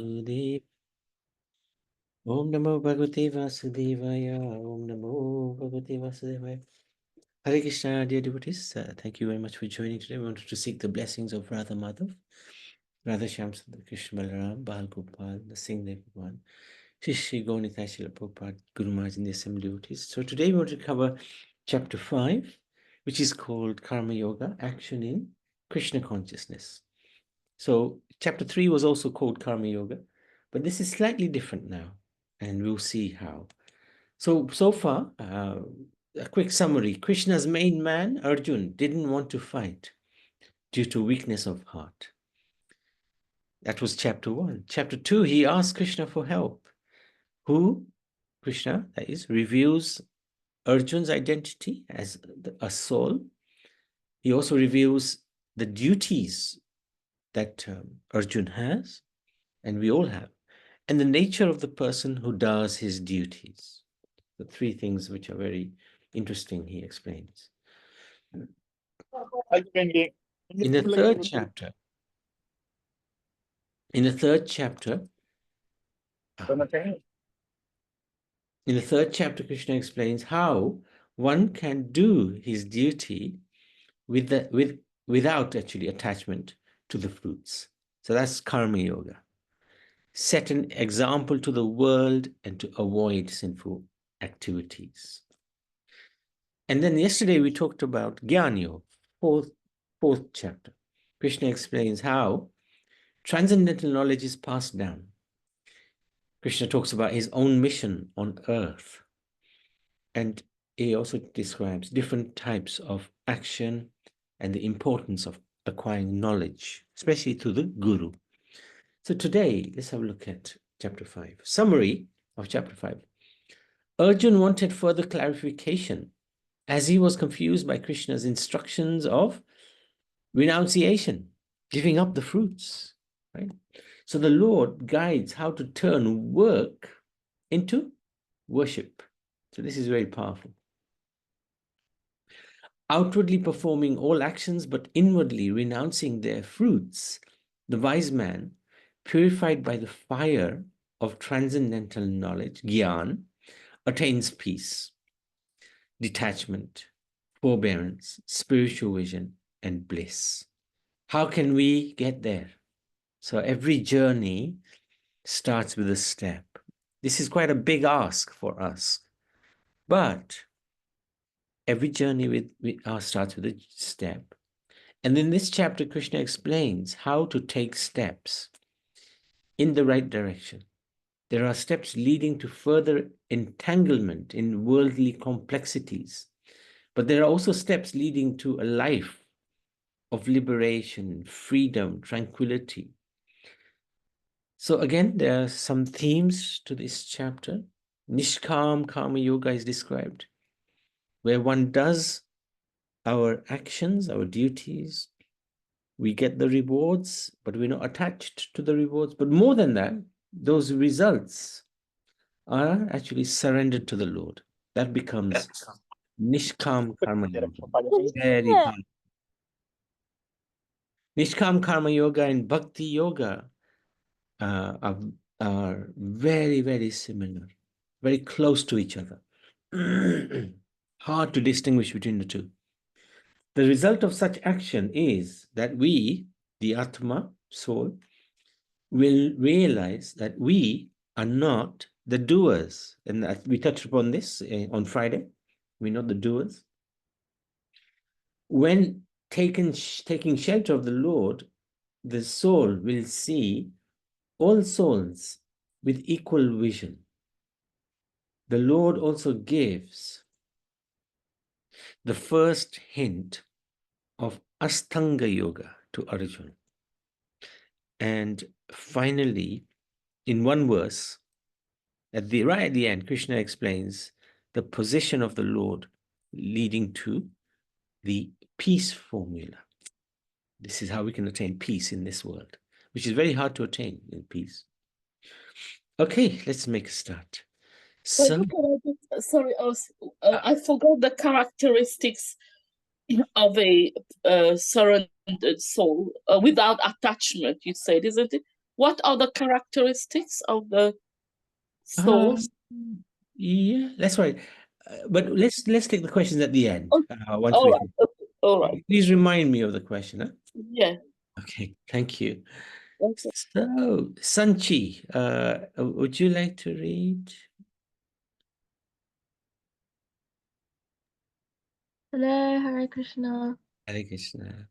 Vasudeva. Om Namo Bhagavate Vasudevaya. Om Namo Bhagavate Vasudevaya. Hare Krishna, dear devotees. Thank you very much for joining today. We wanted to seek the blessings of Radha Madhav, Radha Shyam Sundar, Krishna Balaram, Bal Gopal, the Singh Dev Bhagwan, Shri Gaunita Shila Prabhupada, Guru Maharaj, and the assembly devotees. So today we want to cover chapter 5, which is called Karma Yoga, Action in Krishna Consciousness. So chapter 3 was also called Karma Yoga, but this is slightly different now, and we'll see how. So far, a quick summary. Krishna's main man, Arjun, didn't want to fight due to weakness of heart. That was chapter 1. Chapter 2, he asked Krishna for help. Who? Krishna, that is, reveals Arjun's identity as a soul. He also reveals the duties that Arjun has, and we all have, and the nature of the person who does his duties. The three things which are very interesting, he explains. In the third chapter, Krishna explains how one can do his duty without actually attachment to the fruits. So that's Karma Yoga. Set an example to the world and to avoid sinful activities. And then yesterday we talked about Jnana Yoga, fourth chapter. Krishna explains how transcendental knowledge is passed down. Krishna talks about his own mission on earth. And he also describes different types of action and the importance of acquiring knowledge, especially through the Guru. So today, let's have a look at chapter 5. Summary of chapter 5. Arjun wanted further clarification as he was confused by Krishna's instructions of renunciation, giving up the fruits, right? So the Lord guides how to turn work into worship. So this is very powerful. Outwardly performing all actions, but inwardly renouncing their fruits, the wise man, purified by the fire of transcendental knowledge, Gyan, attains peace, detachment, forbearance, spiritual vision, and bliss. How can we get there? So every journey starts with a step. This is quite a big ask for us, but every journey starts with a step. And in this chapter, Krishna explains how to take steps in the right direction. There are steps leading to further entanglement in worldly complexities, but there are also steps leading to a life of liberation, freedom, tranquility. So again, there are some themes to this chapter. Nishkam Karma Yoga is described, where one does our actions, our duties, we get the rewards, but we're not attached to the rewards. But more than that, those results are actually surrendered to the Lord. That becomes Nishkam Karma Yoga. Very hard. Nishkam Karma Yoga and Bhakti Yoga are very, very similar, very close to each other. Hard to distinguish between the two. The result of such action is that we, the Atma, soul, will realize that we are not the doers. And we touched upon this on Friday. We're not the doers. When taking shelter of the Lord, the soul will see all souls with equal vision. The Lord also gives the first hint of Astanga Yoga to Arjuna. And finally, in one verse, right at the end, Krishna explains the position of the Lord leading to the peace formula. This is how we can attain peace in this world, which is very hard to attain in peace. Okay, let's make a start. So, sorry, I forgot the characteristics of a surrendered soul without attachment, you said, isn't it? What are the characteristics of the souls? Yeah, that's right. But let's take the questions at the end. Oh, Once all we right. Okay. All right. please remind me of the question. Huh? Yeah. Okay, thank you. Okay. So, Sanchi, would you like to read? Hello, Hare Krishna. Hare Krishna.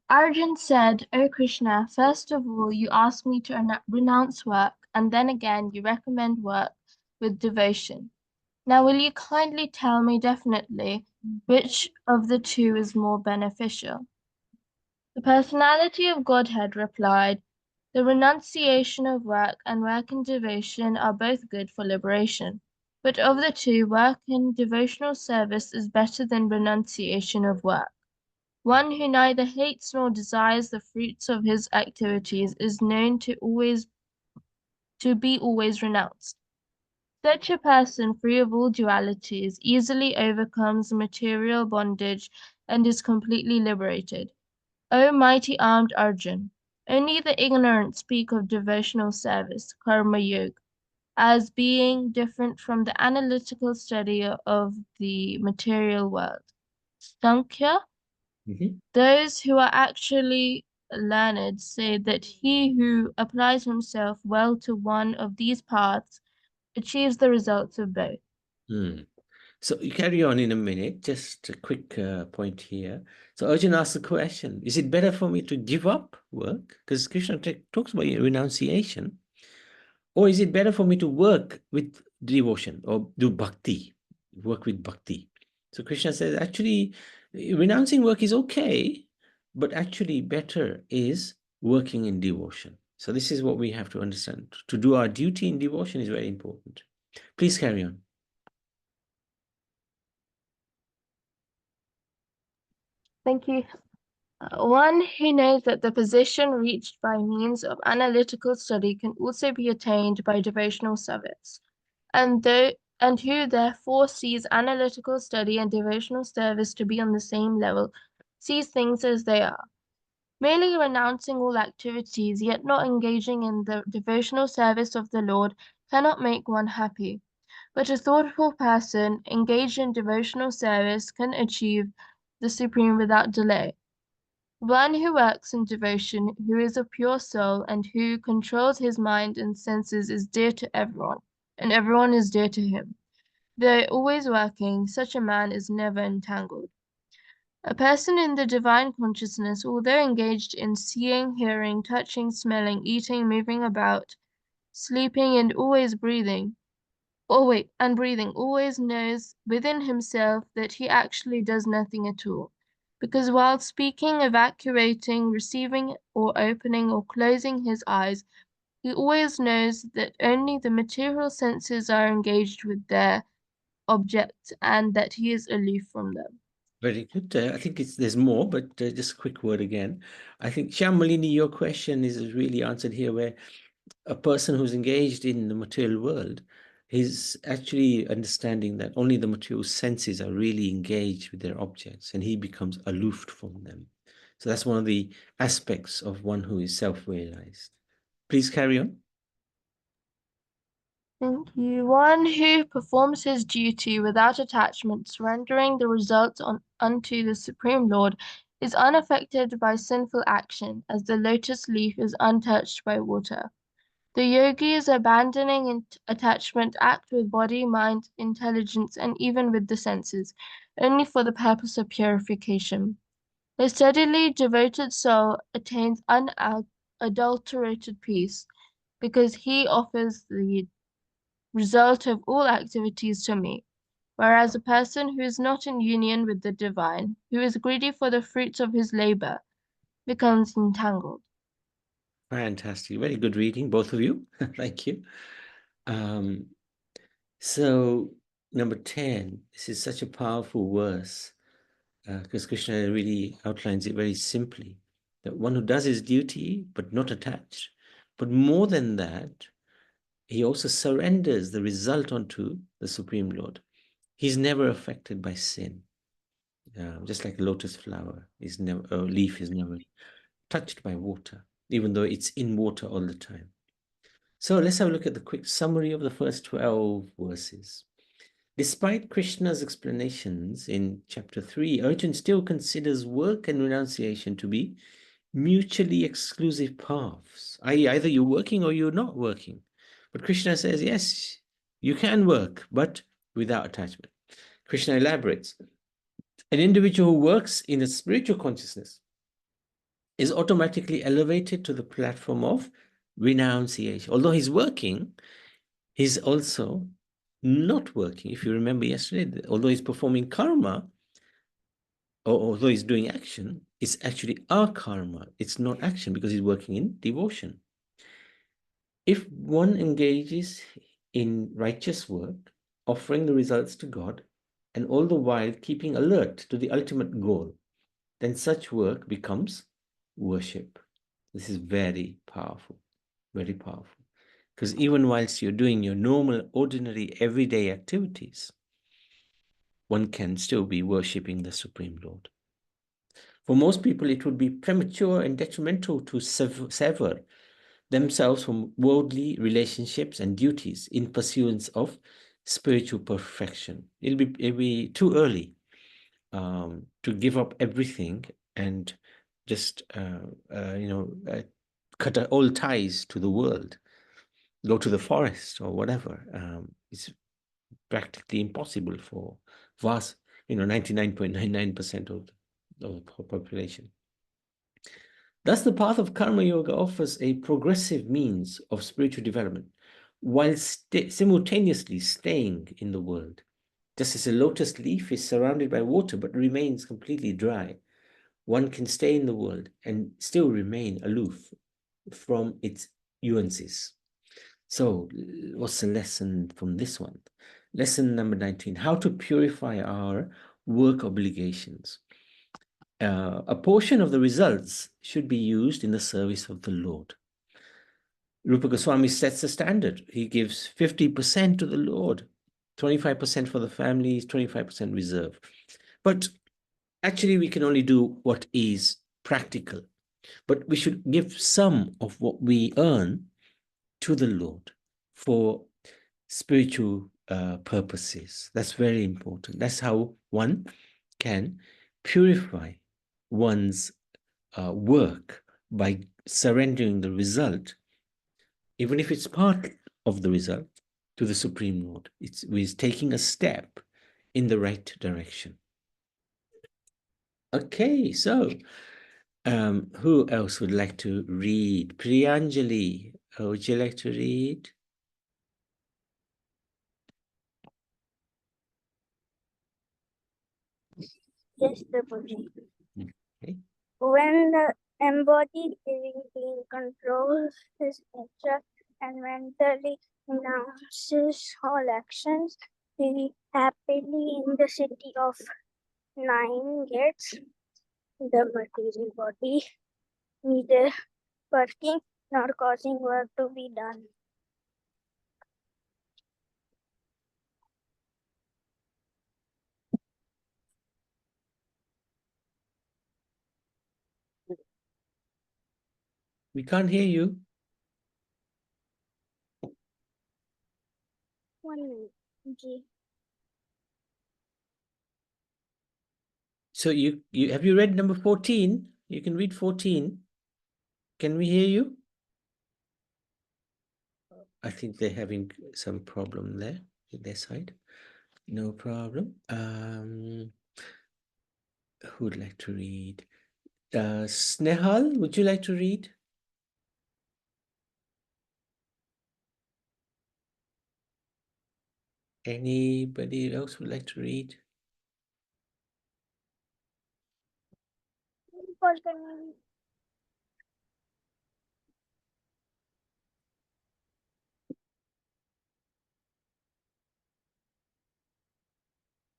Arjun said, O Krishna, first of all, you ask me to renounce work, and then again you recommend work with devotion. Now, will you kindly tell me definitely which of the two is more beneficial? The personality of Godhead replied, the renunciation of work and work in devotion are both good for liberation. But of the two, work in devotional service is better than renunciation of work. One who neither hates nor desires the fruits of his activities is known to be always renounced. Such a person, free of all dualities, easily overcomes material bondage and is completely liberated. O mighty armed Arjun, only the ignorant speak of devotional service, karma yoga, as being different from the analytical study of the material world. Sankhya, those who are actually learned say that he who applies himself well to one of these paths achieves the results of both. So you carry on in a minute. Just a quick point here. So Arjun asked the question: is it better for me to give up work? Because Krishna talks about renunciation. Or is it better for me to work with devotion or do bhakti, work with bhakti? So Krishna says, actually, renouncing work is okay, but actually better is working in devotion. So this is what we have to understand. To do our duty in devotion is very important. Please carry on. Thank you. One who knows that the position reached by means of analytical study can also be attained by devotional service, and who therefore sees analytical study and devotional service to be on the same level, sees things as they are. Merely renouncing all activities, yet not engaging in the devotional service of the Lord, cannot make one happy. But a thoughtful person engaged in devotional service can achieve the supreme without delay. One who works in devotion, who is a pure soul, and who controls his mind and senses is dear to everyone, and everyone is dear to him. Though always working, such a man is never entangled. A person in the divine consciousness, although engaged in seeing, hearing, touching, smelling, eating, moving about, sleeping, and always breathing, always knows within himself that he actually does nothing at all. Because while speaking, evacuating, receiving, or opening or closing his eyes, he always knows that only the material senses are engaged with their objects and that he is aloof from them. Very good. I think there's more, but just a quick word again. I think Shyam your question is really answered here, where a person who's engaged in the material world is actually understanding that only the material senses are really engaged with their objects, and he becomes aloof from them. So that's one of the aspects of one who is self-realized. Please carry on. Thank you. One who performs his duty without attachment, surrendering the results unto the Supreme Lord, is unaffected by sinful action, as the lotus leaf is untouched by water. The yogis, abandoning attachment, act with body, mind, intelligence, and even with the senses, only for the purpose of purification. The steadily devoted soul attains unadulterated peace, because he offers the result of all activities to me, whereas a person who is not in union with the divine, who is greedy for the fruits of his labor, becomes entangled. Fantastic. Very good reading, both of you. Thank you. Um, so, number 10, this is such a powerful verse because Krishna really outlines it very simply, that one who does his duty but not attached. But more than that, he also surrenders the result onto the Supreme Lord. He's never affected by sin. Just like a lotus flower is never, a leaf is never touched by water. even though it's in water all the time. So let's have a look at the quick summary of the first 12 verses. Despite Krishna's explanations in chapter 3, Arjun still considers work and renunciation to be mutually exclusive paths, i.e., either you're working or you're not working. But Krishna says, yes, you can work, but without attachment. Krishna elaborates, an individual who works in a spiritual consciousness is automatically elevated to the platform of renunciation. Although he's working, he's also not working. If you remember yesterday, although he's performing karma, or although he's doing action, it's actually our karma. It's not action because he's working in devotion. If one engages in righteous work, offering the results to God, and all the while keeping alert to the ultimate goal, then such work becomes worship. This is very powerful, very powerful. Because even whilst you're doing your normal, ordinary, everyday activities, one can still be worshipping the Supreme Lord. For most people, it would be premature and detrimental to sever themselves from worldly relationships and duties in pursuance of spiritual perfection. It'll be too early to give up everything and just cut all ties to the world, go to the forest or whatever. It's practically impossible for vast, 99.99% of the population. Thus, the path of Karma Yoga offers a progressive means of spiritual development while simultaneously staying in the world. Just as a lotus leaf is surrounded by water but remains completely dry, one can stay in the world and still remain aloof from its nuances. So, what's the lesson from this one? Lesson number 19, how to purify our work obligations. A portion of the results should be used in the service of the Lord. Rupa Goswami sets the standard. He gives 50% to the Lord, 25% for the families, 25% reserve. But actually, we can only do what is practical. But we should give some of what we earn to the Lord for spiritual purposes. That's very important. That's how one can purify one's work by surrendering the result, even if it's part of the result, to the Supreme Lord. It's taking a step in the right direction. Okay, so who else would like to read? Priyanjali, would you like to read? Yes, Prabhuji. Okay. When the embodied living being controls his nature and mentally renounces all actions, he happily in the city of 9 gates, the material body, neither working nor causing work to be done. We can't hear you. 1 minute. Ji. So you have you read number 14? You can read 14. Can we hear you? I think they're having some problem there with their side. No problem. Who would like to read? Snehal, would you like to read? Anybody else would like to read?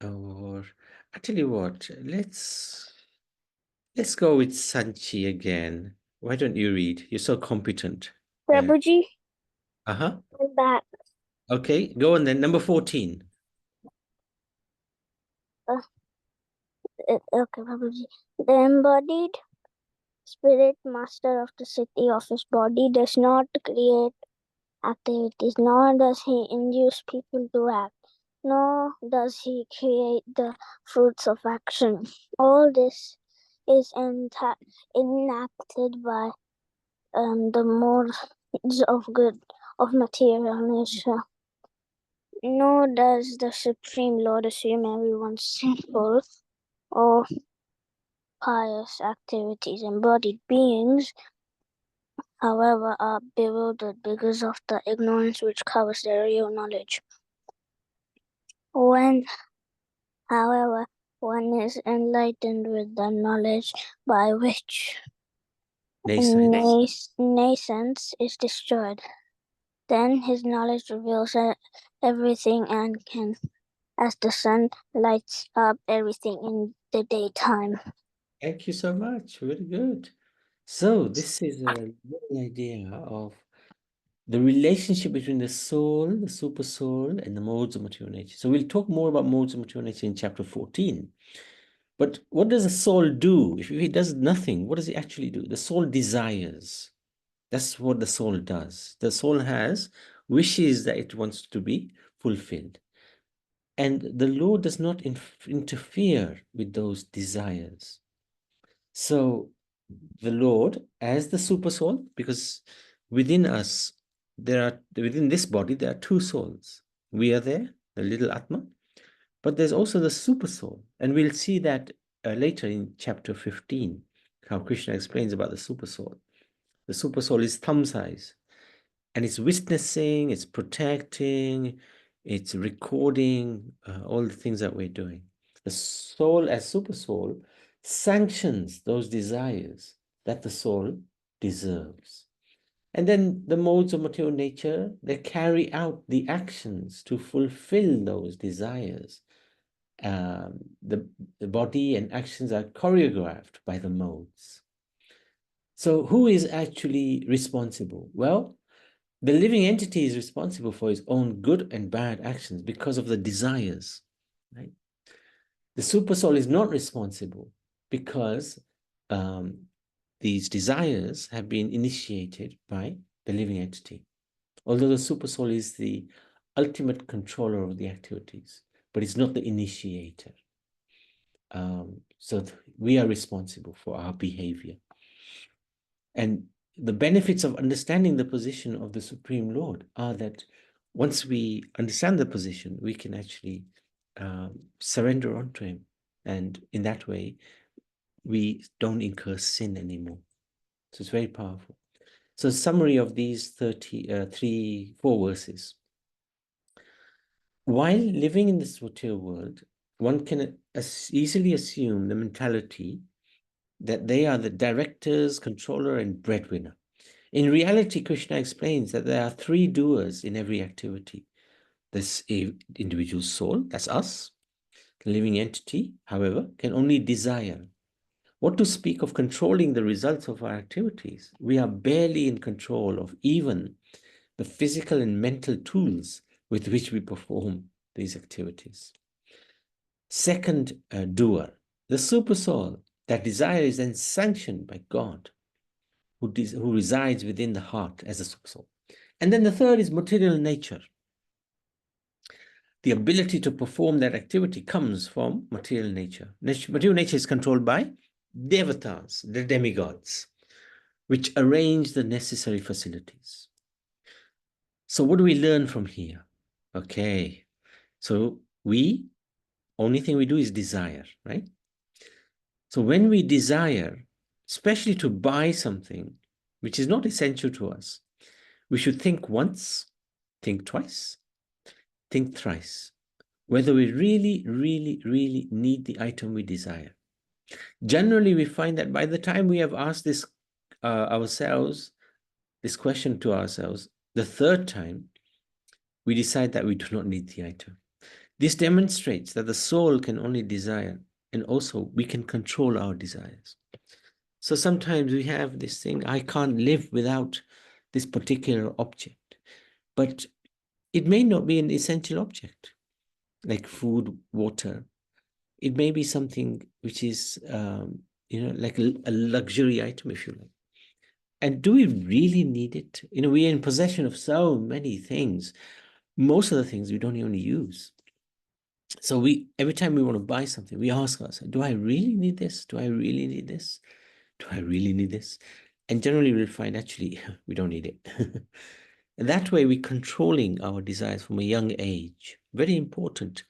Or I tell you what, let's go with Sanchi again. Why don't you read? You're so competent. Prabhuji, Uh-huh. I'm back. Okay, go on then. Number 14. Okay, Prabhuji. The embodied spirit master of the city of his body does not create activities, nor does he induce people to act, nor does he create the fruits of action. All this is enacted by the modes of good of material nature. Nor does the Supreme Lord assume everyone's sinful or pious activities. Embodied beings, however, are bewildered because of the ignorance which covers their real knowledge. When, however, one is enlightened with the knowledge by which nascence is destroyed, then his knowledge reveals everything and can, as the sun lights up everything in the daytime. Thank you so much. Very good. So this is a little idea of the relationship between the soul, the super soul, and the modes of material nature. So we'll talk more about modes of material nature in chapter 14. But what does the soul do? If it does nothing, what does it actually do? The soul desires. That's what the soul does. The soul has wishes that it wants to be fulfilled. And the Lord does not interfere with those desires. So the Lord, as the super soul, because within us, within this body, there are two souls. We are there, the little Atma, but there's also the super soul. And we'll see that later in chapter 15, how Krishna explains about the super soul. The super soul is thumb size, and it's witnessing, it's protecting, it's recording all the things that we're doing. The soul, as super soul, sanctions those desires that the soul deserves. And then the modes of material nature, they carry out the actions to fulfill those desires. The body and actions are choreographed by the modes. So who is actually responsible? Well, the living entity is responsible for its own good and bad actions because of the desires, right? The super soul is not responsible because these desires have been initiated by the living entity. Although the super soul is the ultimate controller of the activities, but it's not the initiator. So we are responsible for our behavior. And the benefits of understanding the position of the Supreme Lord are that once we understand the position, we can actually surrender onto him. And in that way, we don't incur sin anymore. So it's very powerful. So summary of these 4 verses. While living in this material world, one can easily assume the mentality that they are the directors, controller, and breadwinner. In reality, Krishna explains that there are 3 doers in every activity. This individual soul, that's us. The living entity, however, can only desire. What to speak of controlling the results of our activities? We are barely in control of even the physical and mental tools with which we perform these activities. Second doer, the super soul. That desire is then sanctioned by God, who resides within the heart as a super soul. And then the third is material nature. The ability to perform that activity comes from material nature. Material nature is controlled by devatas, the demigods, which arrange the necessary facilities. So what do we learn from here? Okay, so only thing we do is desire, right? So when we desire, especially to buy something which is not essential to us, we should think once, think twice, think thrice, whether we really, really, really need the item we desire. Generally, we find that by the time we have asked this question to ourselves, the third time, we decide that we do not need the item. This demonstrates that the soul can only desire, and also we can control our desires. So sometimes we have this thing, I can't live without this particular object, but it may not be an essential object, like food, water. It may be something which is like a luxury item, if you like. And do we really need it? We're in possession of so many things. Most of the things we don't even use. So every time we want to buy something, we ask ourselves, do I really need this? Do I really need this? Do I really need this? And generally we'll find actually we don't need it. And that way we're controlling our desires from a young age. Very important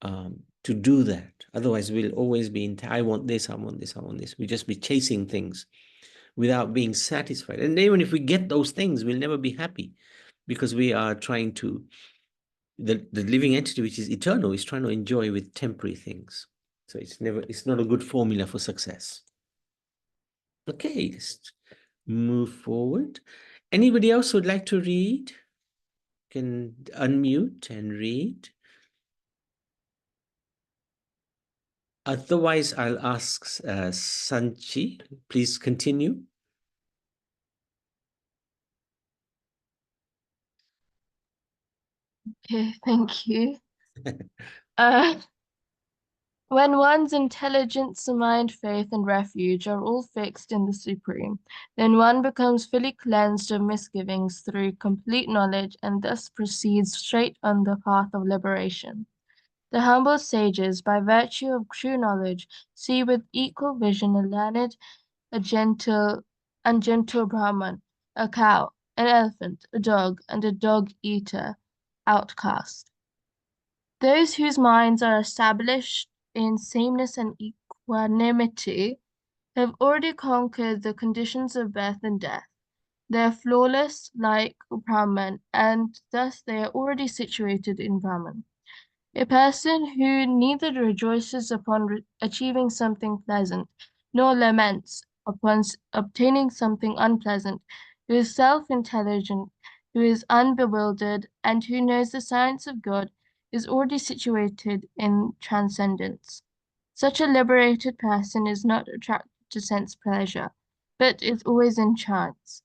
to do that. Otherwise we'll always be I want this, I want this, I want this. We just be chasing things without being satisfied. And even if we get those things, we'll never be happy because we are trying to, the living entity, which is eternal, is trying to enjoy with temporary things. So it's not a good formula for success. Okay, let's move forward. Anybody else would like to read? Can unmute and read. Otherwise, I'll ask Sanchi. Please continue. Okay, thank you. Uh, When one's intelligence, mind, faith, and refuge are all fixed in the Supreme, then one becomes fully cleansed of misgivings through complete knowledge and thus proceeds straight on the path of liberation. The humble sages, by virtue of true knowledge, see with equal vision a learned, a gentle, and gentle Brahman, a cow, an elephant, a dog, and a dog-eater outcast. Those whose minds are established in sameness and equanimity have already conquered the conditions of birth and death. They are flawless like Brahman, and thus they are already situated in Brahman. A person who neither rejoices upon achieving something pleasant, nor laments upon obtaining something unpleasant, who is self-intelligent, who is unbewildered, and who knows the science of God, is already situated in transcendence. Such a liberated person is not attracted to sense pleasure, but is always in trance,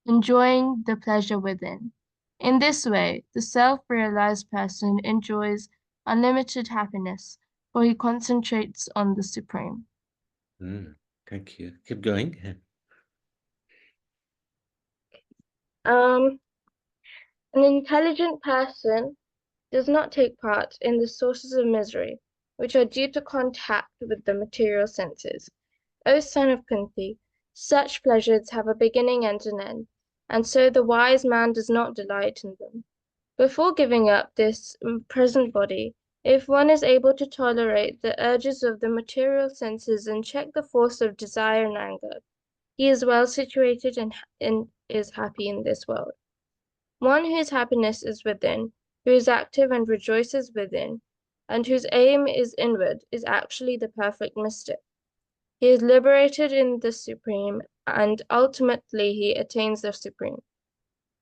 enjoying the pleasure within. In this way, the self-realized person enjoys unlimited happiness, for he concentrates on the Supreme. Thank you. Keep going. An intelligent person does not take part in the sources of misery, which are due to contact with the material senses. O son of Kunti, such pleasures have a beginning and an end, and so the wise man does not delight in them. Before giving up this present body, if one is able to tolerate the urges of the material senses and check the force of desire and anger, he is well situated and is happy in this world. One whose happiness is within, who is active and rejoices within, and whose aim is inward, is actually the perfect mystic. He is liberated in the Supreme, and ultimately he attains the Supreme.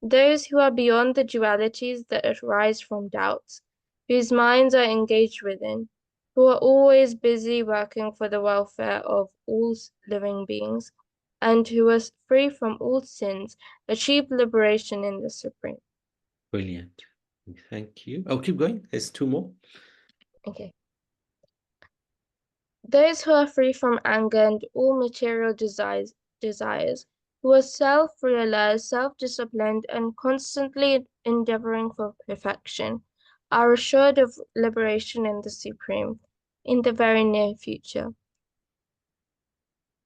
Those who are beyond the dualities that arise from doubts, whose minds are engaged within, who are always busy working for the welfare of all living beings, and who are free from all sins, achieve liberation in the Supreme. Brilliant. Thank you. Oh, keep going. There's two more. Okay. Those who are free from anger and all material desires, who are self-realized, self-disciplined, and constantly endeavoring for perfection, are assured of liberation in the Supreme in the very near future.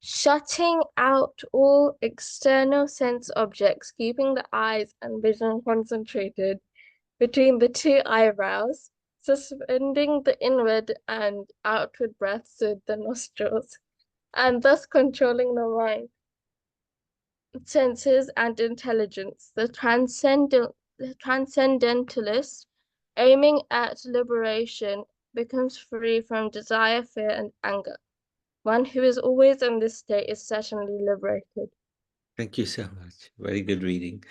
Shutting out all external sense objects, keeping the eyes and vision concentrated between the two eyebrows, suspending the inward and outward breaths with the nostrils, and thus controlling the mind, senses, and intelligence. The transcendentalist, aiming at liberation, becomes free from desire, fear, and anger. One who is always in this state is certainly liberated. Thank you so much. Very good reading.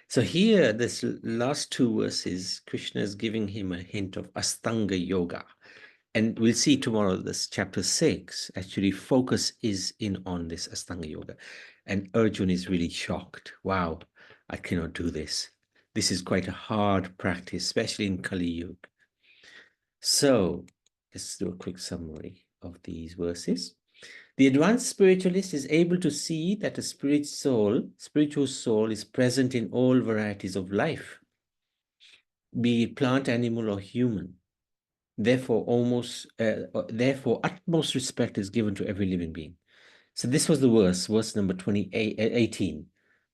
So here, this last two verses, Krishna is giving him a hint of Astanga Yoga. And we'll see tomorrow, this chapter 6, actually focus is in on this Astanga Yoga. And Arjun is really shocked. Wow, I cannot do this. This is quite a hard practice, especially in Kali Yuga. So let's do a quick summary of these verses. The advanced spiritualist is able to see that a spiritual soul is present in all varieties of life, be it plant, animal, or human. Therefore, utmost respect is given to every living being. So this was the verse number 18,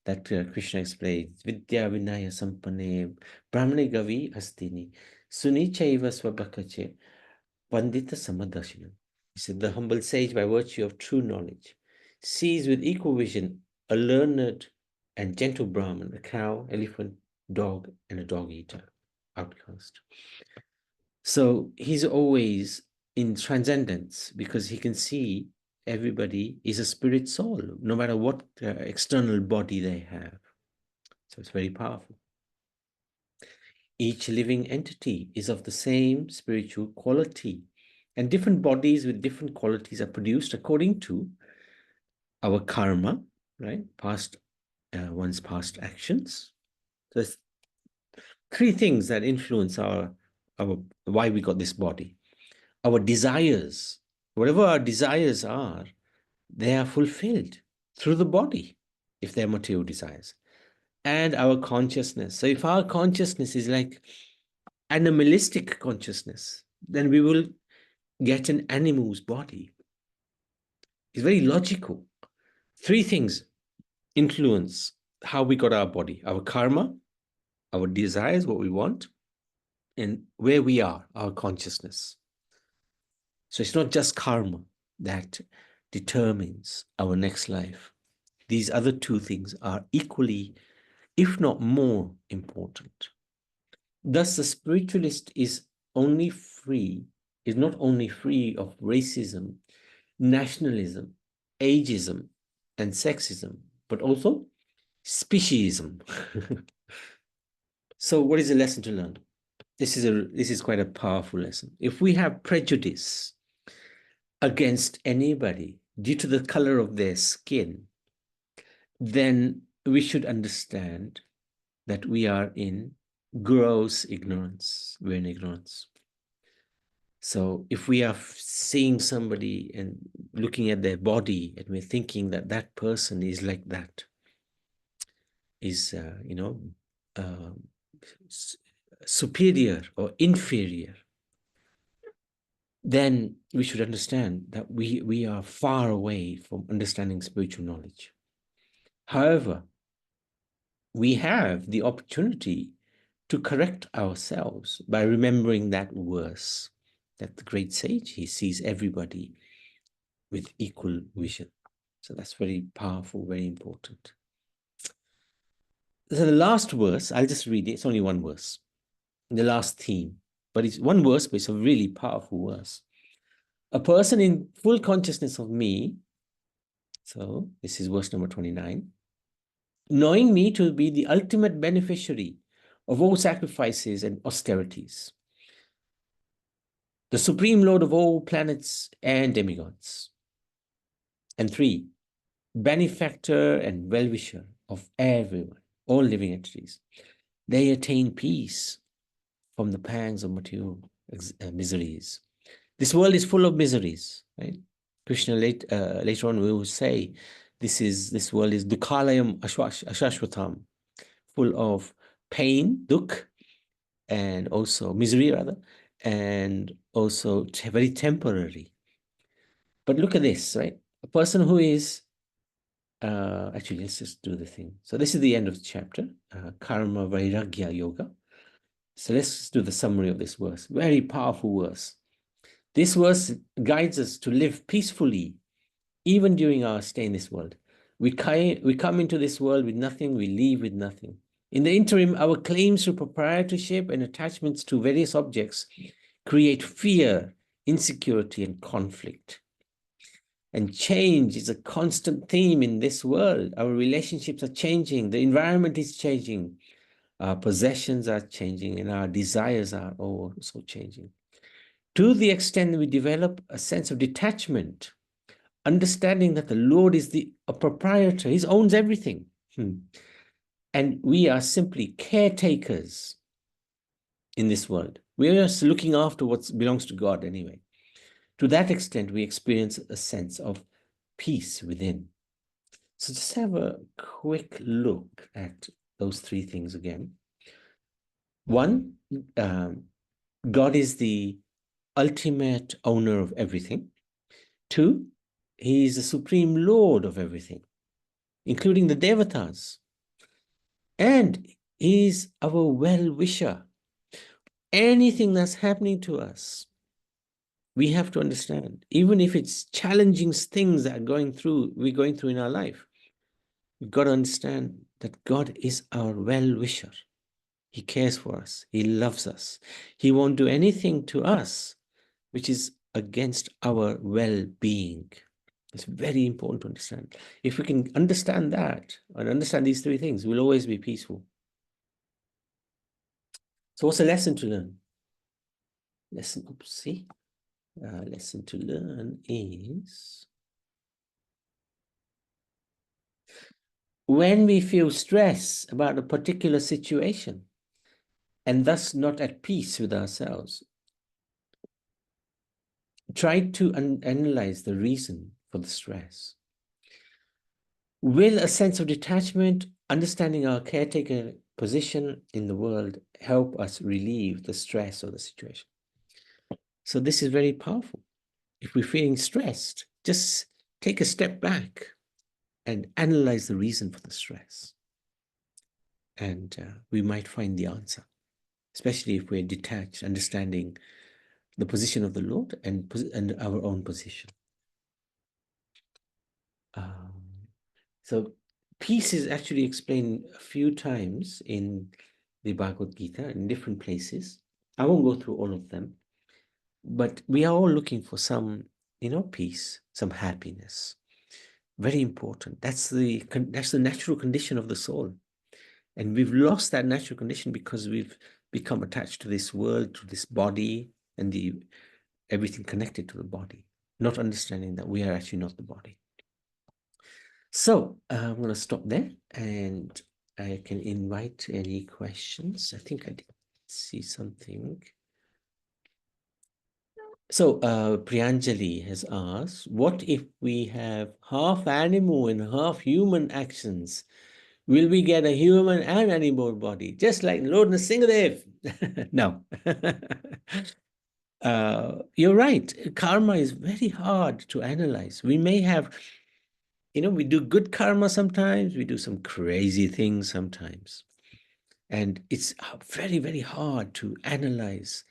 that Krishna explained. Vidya Vinaya Sampane Brahmane Gavi Astini Suni Chaiva Swabhakache Pandita Samadashinam. He said, the humble sage, by virtue of true knowledge, sees with equal vision a learned and gentle Brahman, a cow, elephant, dog, and a dog-eater, outcast. So he's always in transcendence because he can see everybody is a spirit soul, no matter what external body they have. So it's very powerful. Each living entity is of the same spiritual quality, and different bodies with different qualities are produced according to our karma, right? One's past actions. So there's three things that influence our why we got this body. Our desires, whatever our desires are, they are fulfilled through the body, if they're material desires, and our consciousness. So if our consciousness is like animalistic consciousness, then we will get an animal's body. It's very logical. Three things influence how we got our body: our karma, our desires, what we want, and where we are, our consciousness. So it's not just karma that determines our next life. These other two things are equally, if not more, important. Thus, the spiritualist is not only free of racism, nationalism, ageism, and sexism, but also speciesism. So what is the lesson to learn? This is quite a powerful lesson. If we have prejudice against anybody due to the color of their skin, then we should understand that we are in gross ignorance. We're in ignorance. So if we are seeing somebody and looking at their body and we're thinking that that person is like that, is, superior or inferior, then we should understand that we are far away from understanding spiritual knowledge. However, we have the opportunity to correct ourselves by remembering that verse, that the great sage, he sees everybody with equal vision. So that's very powerful, very important. So the last verse, I'll just read it. It's only one verse. The last theme, but it's one verse, but it's a really powerful verse. A person in full consciousness of me, so this is verse number 29, knowing me to be the ultimate beneficiary of all sacrifices and austerities, the supreme lord of all planets and demigods. And 3, benefactor and well-wisher of everyone, all living entities. They attain peace from the pangs of material miseries. This world is full of miseries, right? Krishna later on will say, this world is dukhalayam ashashvatam, full of pain, dukh, and also misery rather, and also very temporary. But look at this, right? A person who is, actually, let's just do the thing. So this is the end of the chapter, Karma Vairagya Yoga. So let's do the summary of this verse. Very powerful verse. This verse guides us to live peacefully, even during our stay in this world. We come into this world with nothing, we leave with nothing. In the interim, our claims to proprietorship and attachments to various objects create fear, insecurity, and conflict. And change is a constant theme in this world. Our relationships are changing, the environment is changing, our possessions are changing, and our desires are also changing. To the extent we develop a sense of detachment, understanding that the Lord is a proprietor, he owns everything. And we are simply caretakers in this world. We are just looking after what belongs to God anyway. To that extent, we experience a sense of peace within. So just have a quick look at those three things again. One, God is the ultimate owner of everything. Two, he is the supreme lord of everything, including the devatas. And he is our well-wisher. Anything that's happening to us, we have to understand, even if it's challenging things that we're going through in our life, we've got to understand that God is our well-wisher. He cares for us. He loves us. He won't do anything to us which is against our well-being. It's very important to understand. If we can understand that and understand these three things, we'll always be peaceful. So what's the lesson to learn? Lesson to learn is when we feel stress about a particular situation and thus not at peace with ourselves, try to analyze the reason for the stress. Will a sense of detachment, understanding our caretaker position in the world, help us relieve the stress of the situation? So this is very powerful. If we're feeling stressed, just take a step back and analyze the reason for the stress. And we might find the answer, especially if we're detached, understanding the position of the Lord and our own position. So peace is actually explained a few times in the Bhagavad Gita in different places. I won't go through all of them, but we are all looking for some, peace, some happiness. Very important. That's the natural condition of the soul. And we've lost that natural condition because we've become attached to this world, to this body, and everything connected to the body, not understanding that we are actually not the body. So I'm going to stop there, and I can invite any questions. I think I did see something. So Priyanjali has asked, what if we have half animal and half human actions? Will we get a human and animal body, just like Lord Nrsimhadev? No. You're right. Karma is very hard to analyze. We may have, we do good karma sometimes, we do some crazy things sometimes. And it's very, very hard to analyze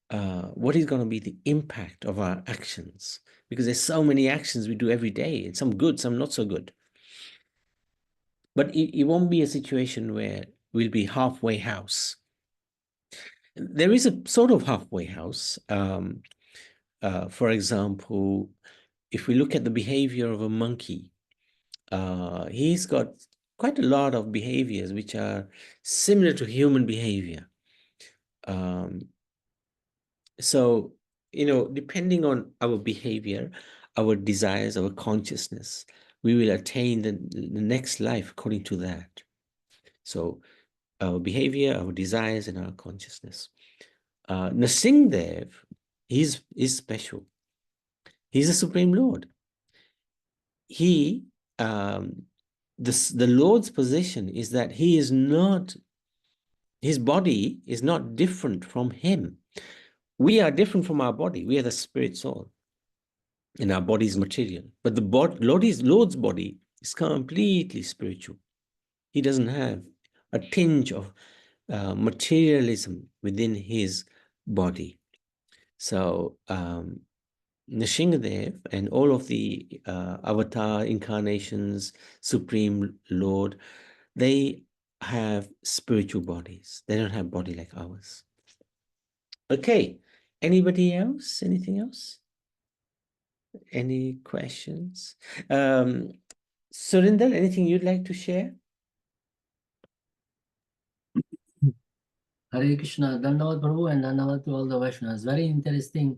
what is going to be the impact of our actions, because there's so many actions we do every day, and some good, some not so good. But it won't be a situation where we'll be halfway house. There is a sort of halfway house. For example, if we look at the behavior of a monkey, he's got quite a lot of behaviors which are similar to human behavior. So, depending on our behavior, our desires, our consciousness, we will attain the next life according to that. So our behavior, our desires, and our consciousness. Nrsimhadev is special. He's the Supreme Lord. The Lord's position is that his body is not different from him. We are different from our body. We are the spirit soul, and our body is material. But the Lord's body is completely spiritual. He doesn't have a tinge of materialism within his body. So Nrsimhadev and all of the avatar incarnations, Supreme Lord, they have spiritual bodies. They don't have body like ours. Okay, anybody else? Anything else? Any questions? Surinder, anything you'd like to share? Hare Krishna, Dandavad Prabhu, and Dandavad to all the Vaishnavas. Very interesting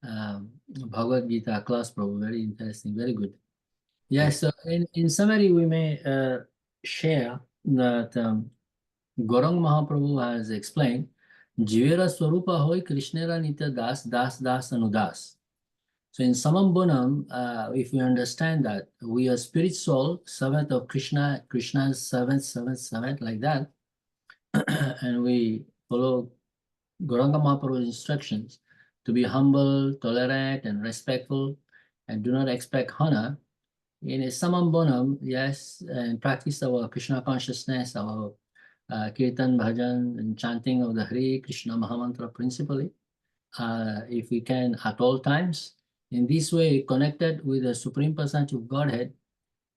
Bhagavad Gita class, Prabhu. Very interesting, very good. Yes, so in summary, we may share that Gauranga Mahaprabhu has explained, Jivera Swarupa Hoy Krishnera Nitya Das Das Das Anudas. So in Samam Bunam, if we understand that we are spirit soul, servant of Krishna, Krishna's servant, like that, and we follow Gauranga Mahaprabhu's instructions to be humble, tolerant, and respectful, and do not expect honor. In Samam Bonam, yes, and practice our Krishna consciousness, our Kirtan, Bhajan, and chanting of the Hare Krishna Mahamantra principally, if we can at all times. In this way, connected with the Supreme Personality of Godhead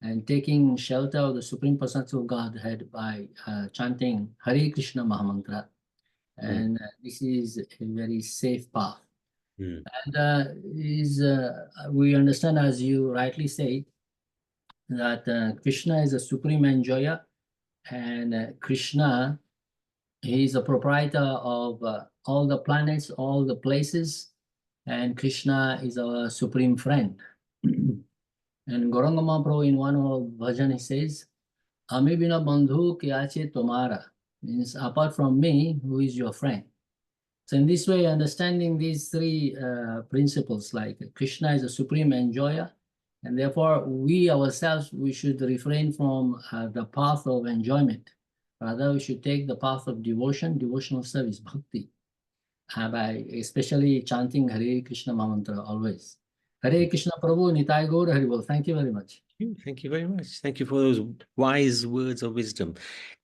and taking shelter of the Supreme Personality of Godhead by chanting Hare Krishna Mahamantra. And this is a very safe path. And we understand, as you rightly say, that Krishna is a supreme enjoyer, and Krishna, he is a proprietor of all the planets, all the places, and Krishna is our supreme friend. And Gauranga Mahaprabhu in one of bhajan, he says, Ami bina bandhu kyache tomara, means apart from me, who is your friend? So in this way, understanding these three principles, like Krishna is a supreme enjoyer, and therefore we ourselves, we should refrain from the path of enjoyment. Rather, we should take the path of devotion, devotional service, bhakti, by especially chanting Hare Krishna Mahamantra always. Hare Krishna Prabhu Nitai Gaur Haribol. Thank you very much. Thank you very much. Thank you for those wise words of wisdom.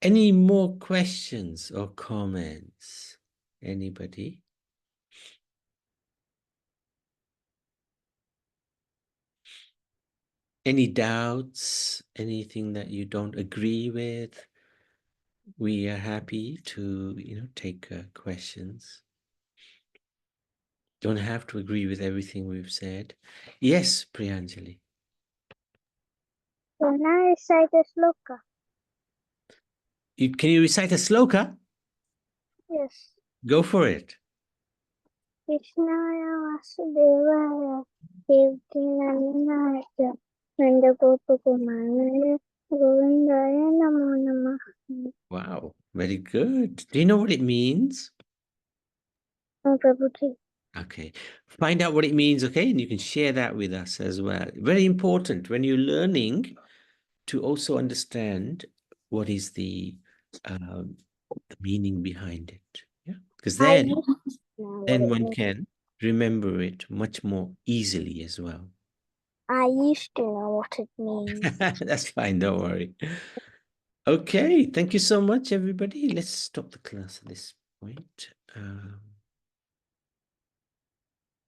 Any more questions or comments? Anybody? Any doubts? Anything that you don't agree with? We are happy to, take questions. Don't have to agree with everything we've said. Yes, Priyanjali. Can I recite a sloka? Can you recite a sloka? Yes. Go for it. Krishnaya Vasudevaya Devkinanaya Nandagopakumara Govindaya Namo Namah. Wow, very good. Do you know what it means? Oh, Prabhuji. Okay, find out what it means, okay? And you can share that with us as well. Very important when you're learning to also understand what is the meaning behind it. Yeah, because then one can remember it much more easily as well. I used to know what it means. That's fine, don't worry. Okay, thank you so much, everybody. Let's stop the class at this point.